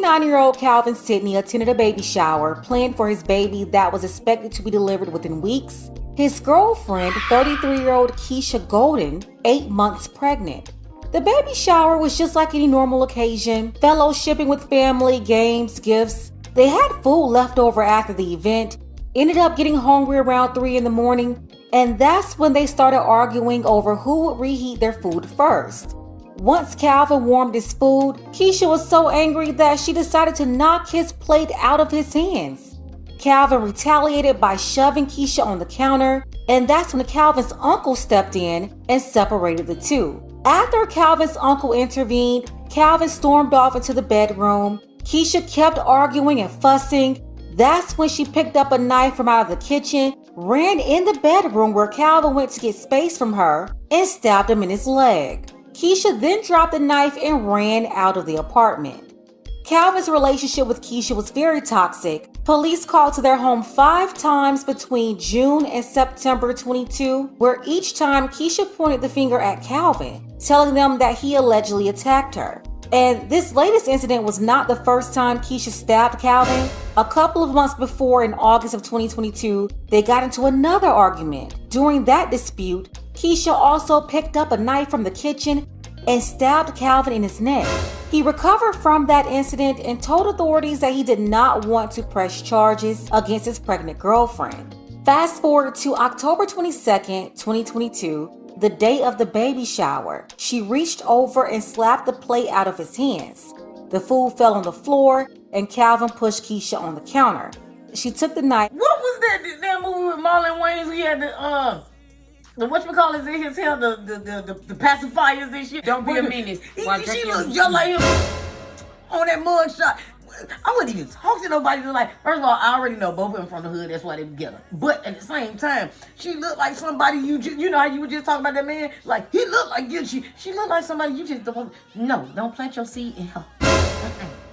29-year-old Calvin Sidney attended a baby shower planned for his baby that was expected to be delivered within weeks. His girlfriend, 33-year-old Keisha Golden, 8 months pregnant. The baby shower was just like any normal occasion, fellowshipping with family, games, gifts. They had food left over after the event, ended up getting hungry around 3 in the morning, and that's when they started arguing over who would reheat their food first. Once Calvin warmed his food, Keisha was so angry that she decided to knock his plate out of his hands. Calvin retaliated by shoving Keisha on the counter, and that's when Calvin's uncle stepped in and separated the two. After Calvin's uncle intervened, Calvin stormed off into the bedroom. Keisha kept arguing and fussing. That's when she picked up a knife from out of the kitchen, ran in the bedroom where Calvin went to get space from her, and stabbed him in his leg. Keisha then dropped the knife and ran out of the apartment. Calvin's relationship with Keisha was very toxic. Police called to their home 5 times between June and September 22, where each time Keisha pointed the finger at Calvin, telling them that he allegedly attacked her. And this latest incident was not the first time Keisha stabbed Calvin. A couple of months before, in August of 2022, they got into another argument. During that dispute, Keisha also picked up a knife from the kitchen and stabbed Calvin in his neck. He recovered from that incident and told authorities that he did not want to press charges against his pregnant girlfriend. Fast forward to October 22nd, 2022, the day of the baby shower. She reached over and slapped the plate out of his hands. The food fell on the floor and Calvin pushed Keisha on the counter. She took the knife. What was that movie with Marlon Wayans? He had the whatchamacallits in his hair, the pacifiers and shit. Don't be a menace. She looked just like him on that mug shot. I wouldn't even talk to nobody. Like, first of all, I already know both of them from the hood. That's why they together. But at the same time, she looked like somebody you know how you were just talking about that man. Like he looked like you. She looked like somebody you just don't. No, don't plant your seed in her.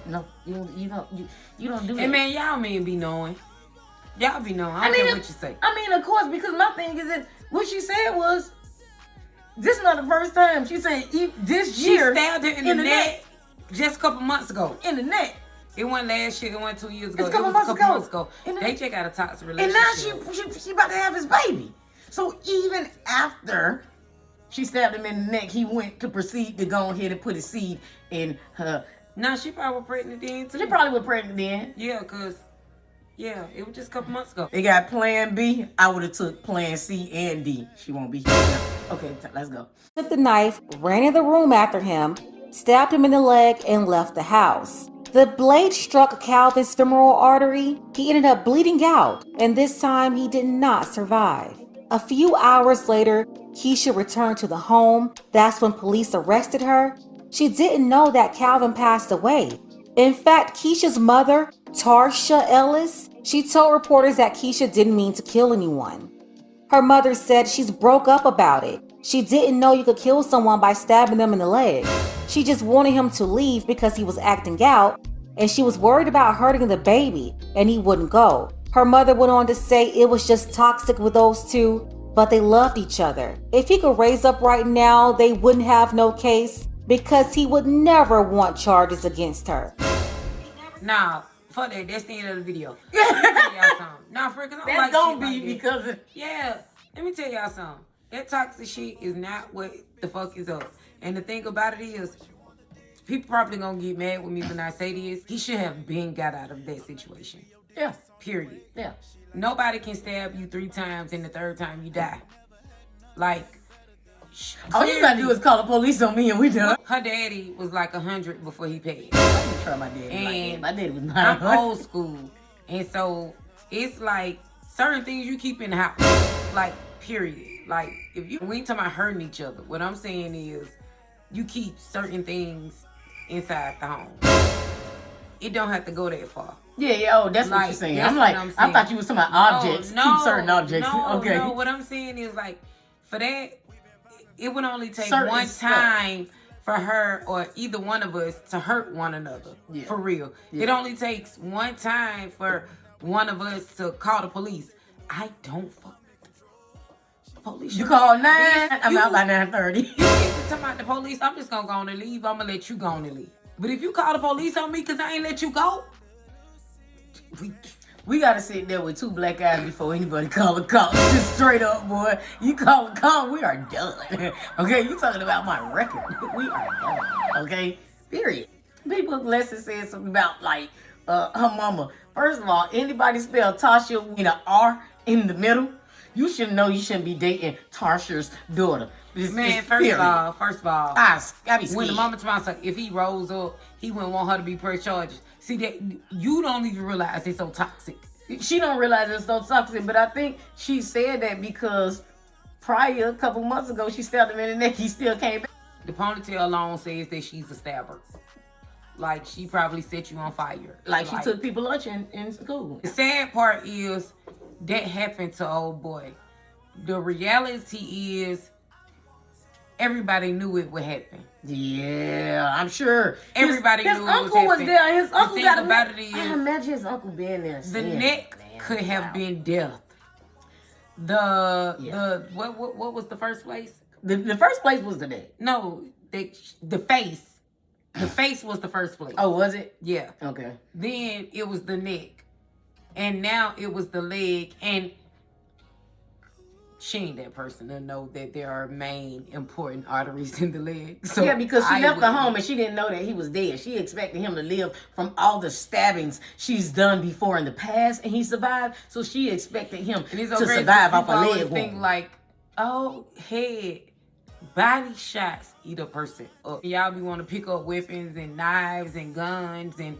No, you don't do that. Hey man, y'all men be knowing. Y'all be knowing. I don't care what you say. I mean, of course, because my thing is that what she said was, this is not the first time. She said this year. She stabbed her in the neck just a couple months ago. In the neck. It wasn't last year. It wasn't 2 years ago. It was a couple months ago. They just got a toxic And relationship. now she about to have his baby. So even after she stabbed him in the neck, he went to proceed to go ahead and put his seed in her. Nah, she probably was pregnant then too. She probably was pregnant then. Yeah, it was just a couple months ago. They got plan B. I would have took plan C and D. She won't be here now. Okay, let's go. Took the knife, ran in the room after him, stabbed him in the leg, and left the house. The blade struck Calvin's femoral artery. He ended up bleeding out, and this time he did not survive. A few hours later, Keisha returned to the home. That's when police arrested her. She didn't know that Calvin passed away. In fact, Keisha's mother, Tarsha Ellis, she told reporters that Keisha didn't mean to kill anyone. Her mother said she's broke up about it. She didn't know you could kill someone by stabbing them in the leg. She just wanted him to leave because he was acting out, and she was worried about hurting the baby, and he wouldn't go. Her mother went on to say it was just toxic with those two, but they loved each other. If he could raise up right now, they wouldn't have no case because he would never want charges against her. Nah, fuck that. That's the end of the video. Let me tell y'all something. Nah, for because I don't That's like gonna shit be like that. because Yeah, let me tell y'all something. That toxic shit is not what the fuck is up. And the thing about it is, people probably gonna get mad with me when I say this. He should have been got out of that situation. yeah, Period. yeah. Nobody can stab you 3 times and the 3rd time you die. Like, All you gotta do is call the police on me and we done. her daddy was like 100 before he passed. I didn't try my daddy like that. And My daddy was not. I'm old school. And so it's like certain things you keep in the house. Like, period. Like, we ain't talking about hurting each other. What I'm saying is you keep certain things inside the home. It don't have to go that far. Yeah, oh, that's what you're saying. I'm like, I thought you was talking about objects. Keep certain objects. Okay. No, what I'm saying is like, for that, it would only take Certain one stuff. time for her or either one of us to hurt one another. Yeah. For real. Yeah. It only takes one time for one of us to call the police. I don't fuck the police. You call 9? Bitch, I'm you- out by 9:30. You get to talk about the police, I'm just gonna go on and leave. I'm gonna let you go on and leave. But if you call the police on me because I ain't let you go, we gotta sit there with two black eyes before anybody call a cop. Just straight up, boy. You call a cop, we are done. Okay, you talking about my record. We are done. Okay? Period. People lesson said something about like her mama. First of all, anybody spell Tasha with an R in the middle, you should know you shouldn't be dating Tasha's daughter. man, first of all, I be scared. when the mama told me, if he rose up, he wouldn't want her to be pressed charges. See, that you don't even realize it's so toxic. She don't realize it's so toxic, but I think she said that because prior, a couple months ago, she stabbed him in the neck. He still came back. The ponytail alone says that she's a stabber. Like, she probably set you on fire. Like she took people lunch in school. The sad part is that happened to old boy. The reality is everybody knew it would happen. Yeah, I'm sure. Everybody his knew uncle it was was there. His The uncle thing got a about neck. it is, I imagine his uncle being there. the neck could have been death. The what was the first place? The first place was the neck. No, the face. The face was the first place. Oh, was it? Yeah. Okay. Then it was the neck. And now it was the leg. And she ain't that person to know that there are main important arteries in the leg. So yeah, because she left the wouldn't. home and she didn't know that he was dead. She expected him to live from all the stabbings she's done before in the past, and he survived. So she expected him And it's to so crazy survive because off a people always leg think wound. like, oh, head, body shots eat a person up. Y'all be want to pick up weapons and knives and guns and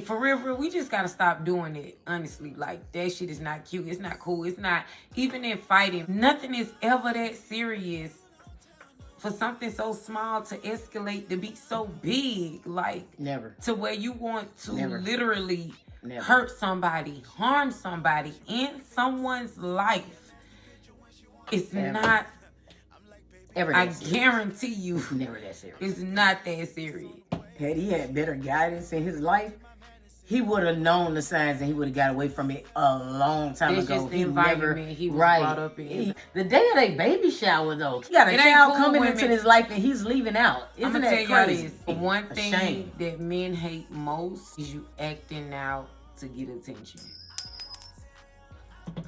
for real, we just gotta stop doing it. Honestly, like that shit is not cute. It's not cool. It's not even in fighting. Nothing is ever that serious for something so small to escalate to be so big. Like Never. to where you want to Never. literally Never. hurt somebody, harm somebody in someone's life. It's Never. not. Ever I that serious. guarantee you, Never that serious. it's not that serious. Had he had better guidance in his life, he would have known the signs and he would have got away from it a long time It's ago. just the environment he was brought up in. The day of their baby shower, though, he got a It ain't child cool coming when into men- his life and he's leaving out. I'm Isn't gonna that tell y'all crazy? this. One A thing shame. that men hate most is you acting out to get attention.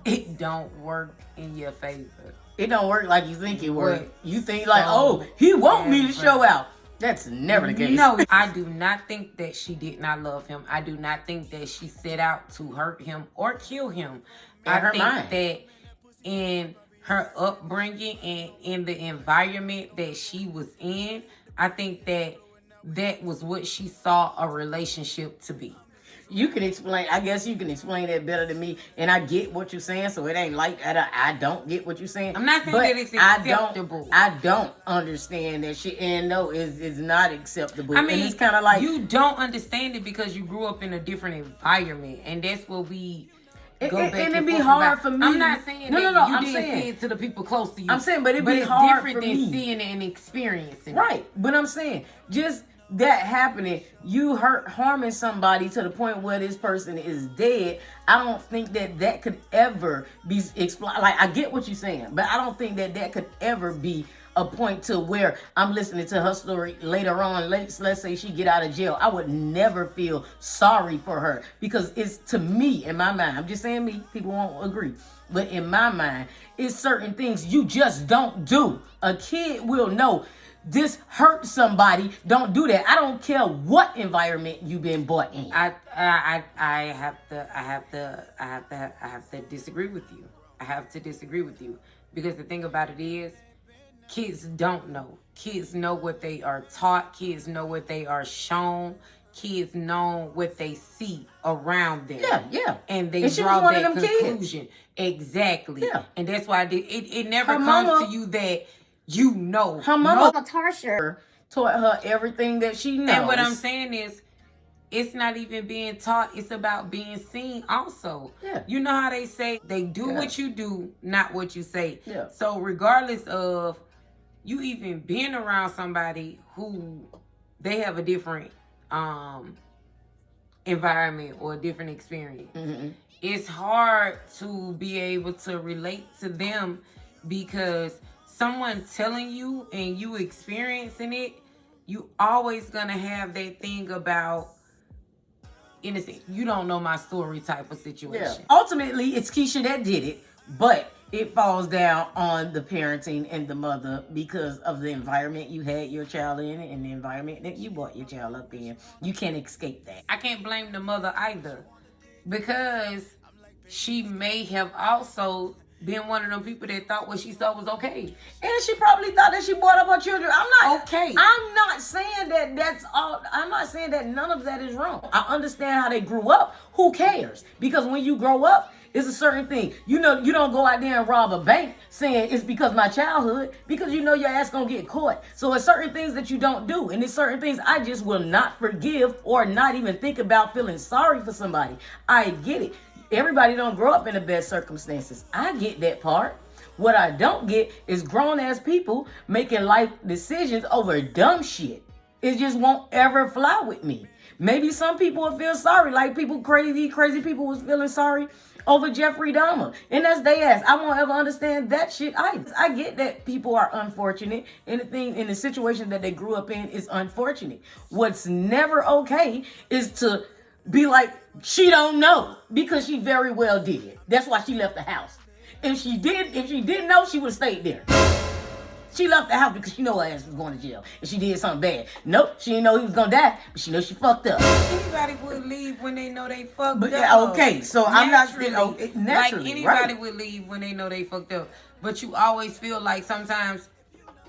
It don't work in your favor. It don't work like you think it works. What? You think like, So oh, he want me to ever. show out. That's never the case. No, I do not think that she did not love him. I do not think that she set out to hurt him or kill him. In I her think mind. that in her upbringing and in the environment that she was in, I think that that was what she saw a relationship to be. You can explain. I guess you can explain that better than me. And I get what you're saying. So it ain't like I don't get what you're saying. I'm not saying but that it's acceptable. I don't understand that shit. And no, it's not acceptable. I mean, and it's kind of like you don't understand it because you grew up in a different environment, and that's what we go back and it'd be forth hard about. for me. I'm not saying No, that no, you I'm didn't saying- see it to the people close to you. I'm saying, but it'd be it's hard different for than me. seeing it and experiencing it. right. But I'm saying just that happening, you harming somebody to the point where this person is dead. I don't think that could ever be explained. Like I get what you're saying, but I don't think that could ever be a point to where I'm listening to her story later on. Let's say she get out of jail. I would never feel sorry for her because it's, to me, in my mind, I'm just saying me, people won't agree, but in my mind, it's certain things you just don't do. A kid will know this hurt somebody. Don't do that. I don't care what environment you've been brought in. I have to disagree with you. I have to disagree with you because the thing about it is, kids don't know. Kids know what they are taught. Kids know what they are shown. Kids know what they see around them. Yeah. And they And she draw was one of that them kids. conclusion. Exactly. Yeah. And that's why it never Her comes mama- to you that you know. Her mama Tarsha taught her everything that she knows. And what I'm saying is, it's not even being taught. It's about being seen also. Yeah. You know how they say, they do Yeah. what you do, not what you say. Yeah. So regardless of you even being around somebody who they have a different environment or a different experience, Mhm. it's hard to be able to relate to them because someone telling you and you experiencing it, you always gonna have that thing about innocent. You don't know my story type of situation. Ultimately, it's Keisha that did it, but it falls down on the parenting and the mother because of the environment you had your child in and the environment that you brought your child up in. You can't escape that. I can't blame the mother either, because she may have also been one of them people that thought what she saw was okay. And she probably thought that she brought up her children. I'm not Okay. I'm not saying that that's all. I'm not saying that none of that is wrong. I understand how they grew up. Who cares? Because when you grow up, it's a certain thing. You know, you don't go out there and rob a bank saying it's because my childhood, because you know your ass gonna get caught. So it's certain things that you don't do, and it's certain things I just will not forgive or not even think about feeling sorry for somebody. I get it. Everybody don't grow up in the best circumstances. I get that part. What I don't get is grown ass people making life decisions over dumb shit. It just won't ever fly with me. Maybe some people will feel sorry, like people crazy people was feeling sorry over Jeffrey Dahmer, and that's their ass. I won't ever understand that shit either. I get that people are unfortunate, and the situation that they grew up in is unfortunate. What's never okay is to be like, she don't know, because she very well did. That's why she left the house. If she didn't know, she would have stayed there. She left the house because she know her ass was going to jail and she did something bad. Nope, she didn't know he was gonna die, but she know she fucked up. Anybody would leave when they know they fucked up. Yeah, okay, so I'm not naturally, naturally, like anybody right? would leave when they know they fucked up. But you always feel like sometimes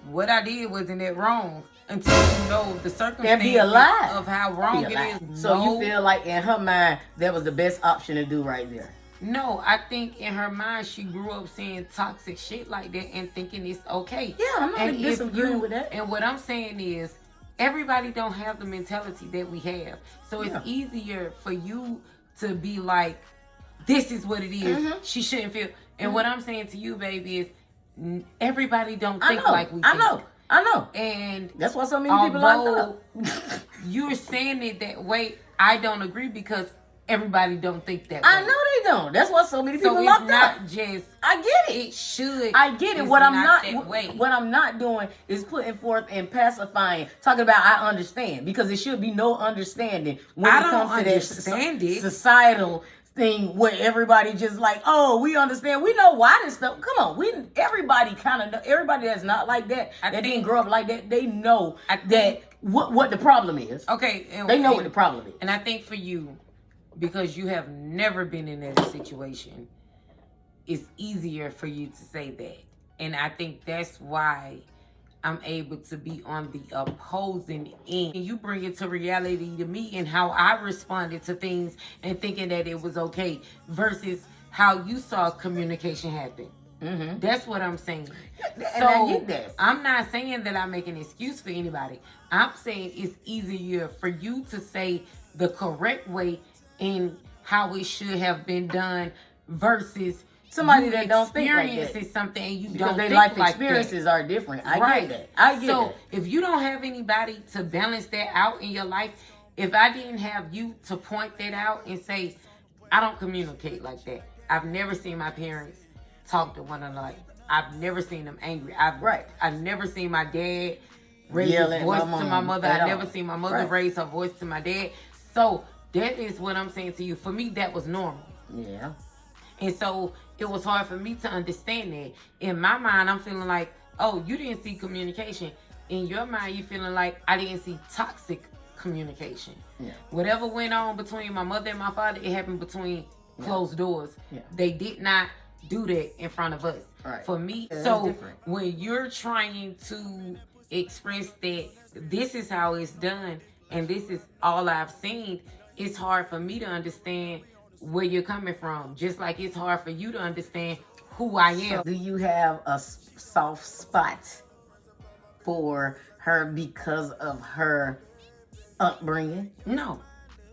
what I did wasn't that wrong until you know the circumstances of how wrong it is. So you feel like in her mind that was the best option to do right there. No, I think in her mind she grew up seeing toxic shit like that and thinking it's okay. Yeah, I'm not disagreeing with that. And what I'm saying is, everybody don't have the mentality that we have. So it's easier for you to be like, this is what it is. She shouldn't feel. And what I'm saying to you, baby, is everybody don't think like we think. I know. And that's why so many people locked up. You're saying it that way, I don't agree, because everybody don't think that way. I know they don't. That's why so many people locked up. So it's not just. I get it. It should. I get it. What I'm not doing is putting forth and pacifying, talking about I understand, because there should be no understanding when it comes to that societal thing where everybody just like, oh, we understand. We know why this stuff. Come on, everybody kind of know. Everybody that's not like that, that didn't grow up like that, they know that what the problem is. Okay, they know what the problem is. And I think for you, because you have never been in that situation, it's easier for you to say that. And I think that's why I'm able to be on the opposing end. And you bring it to reality to me and how I responded to things and thinking that it was okay versus how you saw communication happen. Mm-hmm. That's what I'm saying. And I get that. I'm not saying that I make an excuse for anybody. I'm saying it's easier for you to say the correct way in how it should have been done versus somebody that don't think like that. Something and you because don't their think life like experiences that. Are different. I get that. I get so that. If you don't have anybody to balance that out in your life, if I didn't have you to point that out and say, I don't communicate like that. I've never seen my parents talk to one another. I've never seen them angry. I've never seen my dad raise his voice to my mother. I've never seen my mother raise her voice to my dad. So that is what I'm saying to you. For me, that was normal. Yeah. And so it was hard for me to understand that. In my mind, I'm feeling like, oh, you didn't see communication. In your mind, you feeling like I didn't see toxic communication. Yeah. Whatever went on between my mother and my father, it happened between closed doors. Yeah. They did not do that in front of us. Right. For me, so when you're trying to express that this is how it's done and this is all I've seen, it's hard for me to understand where you're coming from. Just like it's hard for you to understand who I am. So do you have a soft spot for her because of her upbringing? No,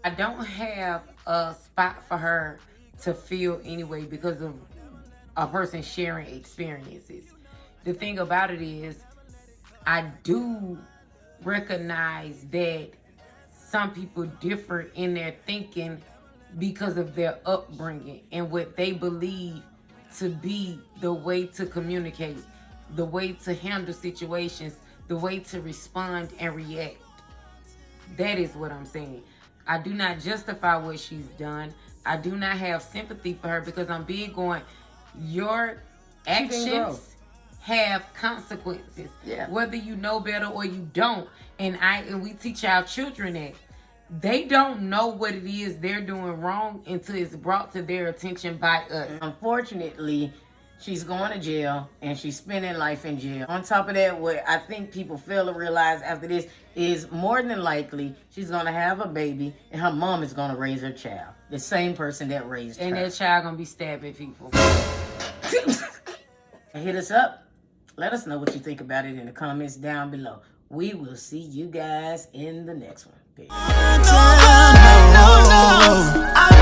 I don't have a spot for her to feel anyway because of a person sharing experiences. The thing about it is, I do recognize that some people differ in their thinking because of their upbringing and what they believe to be the way to communicate, the way to handle situations, the way to respond and react. That is what I'm saying. I do not justify what she's done. I do not have sympathy for her because I'm big on your actions have consequences. Yeah. Whether you know better or you don't. And we teach our children that. They don't know what it is they're doing wrong until it's brought to their attention by us. Unfortunately, she's going to jail and she's spending life in jail. On top of that, what I think people fail to realize after this is more than likely she's going to have a baby and her mom is going to raise her child. The same person that raised And her. that child going to be stabbing people. Hit us up. Let us know what you think about it in the comments down below. We will see you guys in the next one. Peace. No, no, no, no.